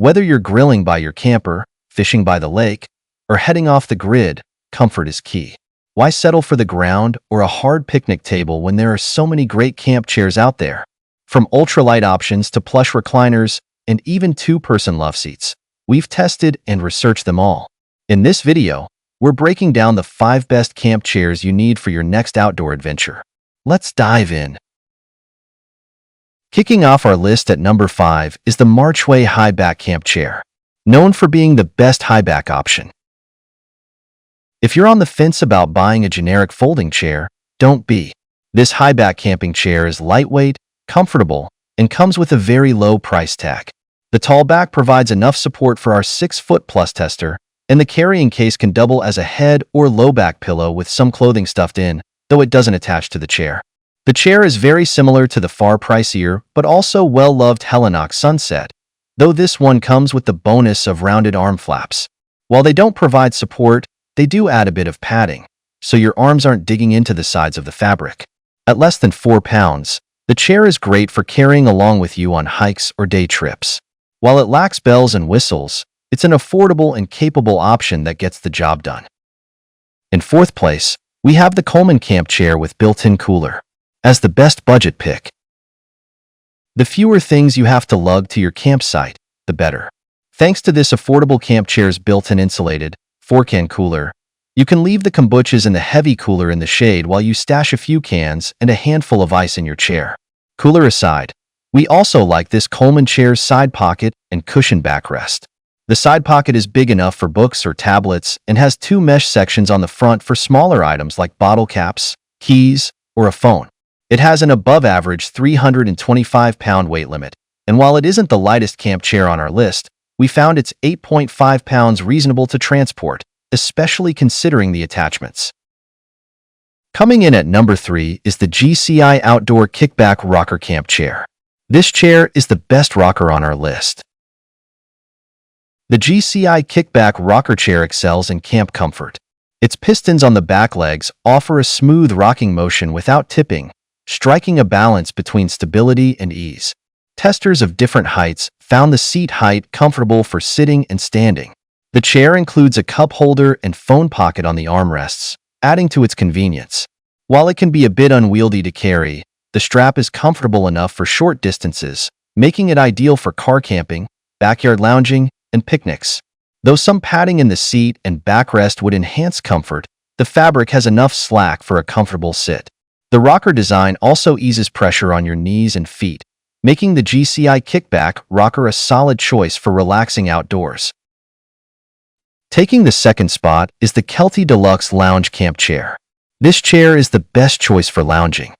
Whether you're grilling by your camper, fishing by the lake, or heading off the grid, comfort is key. Why settle for the ground or a hard picnic table when there are so many great camp chairs out there? From ultralight options to plush recliners and even two-person love seats, we've tested and researched them all. In this video, we're breaking down the 5 best camp chairs you need for your next outdoor adventure. Let's dive in. Kicking off our list at number 5 is the Marchway high-back camp chair, known for being the best high-back option. If you're on the fence about buying a generic folding chair, don't be. This high-back camping chair is lightweight, comfortable, and comes with a very low price tag. The tall back provides enough support for our 6-foot-plus tester, and the carrying case can double as a head or low back pillow with some clothing stuffed in, though it doesn't attach to the chair. The chair is very similar to the far pricier but also well-loved Helinox Sunset, though this one comes with the bonus of rounded arm flaps. While they don't provide support, they do add a bit of padding, so your arms aren't digging into the sides of the fabric. At less than 4 pounds, the chair is great for carrying along with you on hikes or day trips. While it lacks bells and whistles, it's an affordable and capable option that gets the job done. In 4th place, we have the Coleman camp chair with built-in cooler. As the best budget pick. The fewer things you have to lug to your campsite, the better. Thanks to this affordable camp chair's built-in insulated 4-can cooler, you can leave the kombuchas in the heavy cooler in the shade while you stash a few cans and a handful of ice in your chair. Cooler aside, we also like this Coleman chair's side pocket and cushion backrest. The side pocket is big enough for books or tablets and has 2 mesh sections on the front for smaller items like bottle caps, keys, or a phone. It has an above-average 325-pound weight limit, and while it isn't the lightest camp chair on our list, we found it's 8.5 pounds reasonable to transport, especially considering the attachments. Coming in at number 3 is the GCI Outdoor Kickback Rocker Camp Chair. This chair is the best rocker on our list. The GCI Kickback Rocker Chair excels in camp comfort. Its pistons on the back legs offer a smooth rocking motion without tipping, striking a balance between stability and ease. Testers of different heights found the seat height comfortable for sitting and standing. The chair includes a cup holder and phone pocket on the armrests, adding to its convenience. While it can be a bit unwieldy to carry, the strap is comfortable enough for short distances, making it ideal for car camping, backyard lounging, and picnics. Though some padding in the seat and backrest would enhance comfort, the fabric has enough slack for a comfortable sit. The rocker design also eases pressure on your knees and feet, making the GCI Kickback rocker a solid choice for relaxing outdoors. Taking the 2nd spot is the Kelty Deluxe Lounge Camp Chair. This chair is the best choice for lounging.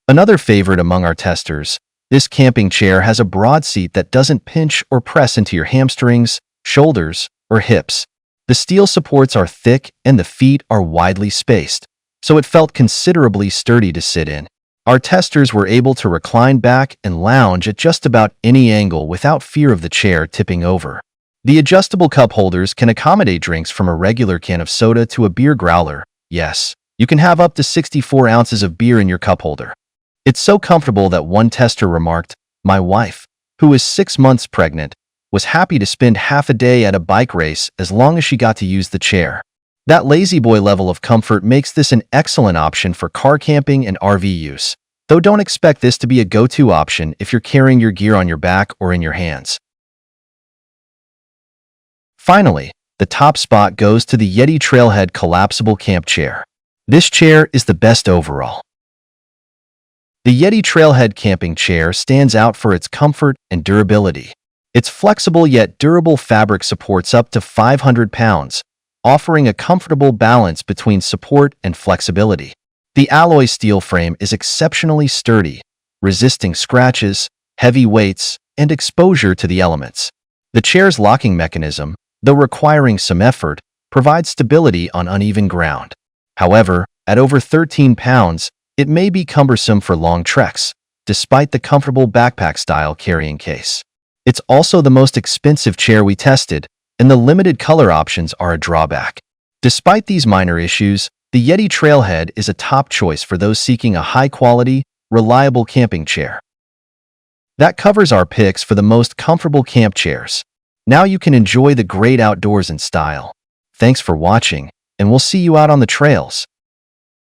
Another favorite among our testers, this camping chair has a broad seat that doesn't pinch or press into your hamstrings, shoulders, or hips. The steel supports are thick and the feet are widely spaced, so it felt considerably sturdy to sit in. Our testers were able to recline back and lounge at just about any angle without fear of the chair tipping over. The adjustable cup holders can accommodate drinks from a regular can of soda to a beer growler. Yes, you can have up to 64 ounces of beer in your cup holder. It's so comfortable that one tester remarked, "My wife, who is 6 months pregnant, was happy to spend half a day at a bike race as long as she got to use the chair." That lazy boy level of comfort makes this an excellent option for car camping and RV use, though don't expect this to be a go-to option if you're carrying your gear on your back or in your hands. Finally, the top spot goes to the Yeti Trailhead Collapsible Camp Chair. This chair is the best overall. The Yeti Trailhead camping chair stands out for its comfort and durability. Its flexible yet durable fabric supports up to 500 pounds, offering a comfortable balance between support and flexibility. The alloy steel frame is exceptionally sturdy, resisting scratches, heavy weights, and exposure to the elements. The chair's locking mechanism, though requiring some effort, provides stability on uneven ground. However, at over 13 pounds, it may be cumbersome for long treks, despite the comfortable backpack-style carrying case. It's also the most expensive chair we tested, and the limited color options are a drawback. Despite these minor issues, the Yeti Trailhead is a top choice for those seeking a high-quality, reliable camping chair. That covers our picks for the most comfortable camp chairs. Now you can enjoy the great outdoors in style. Thanks for watching, and we'll see you out on the trails.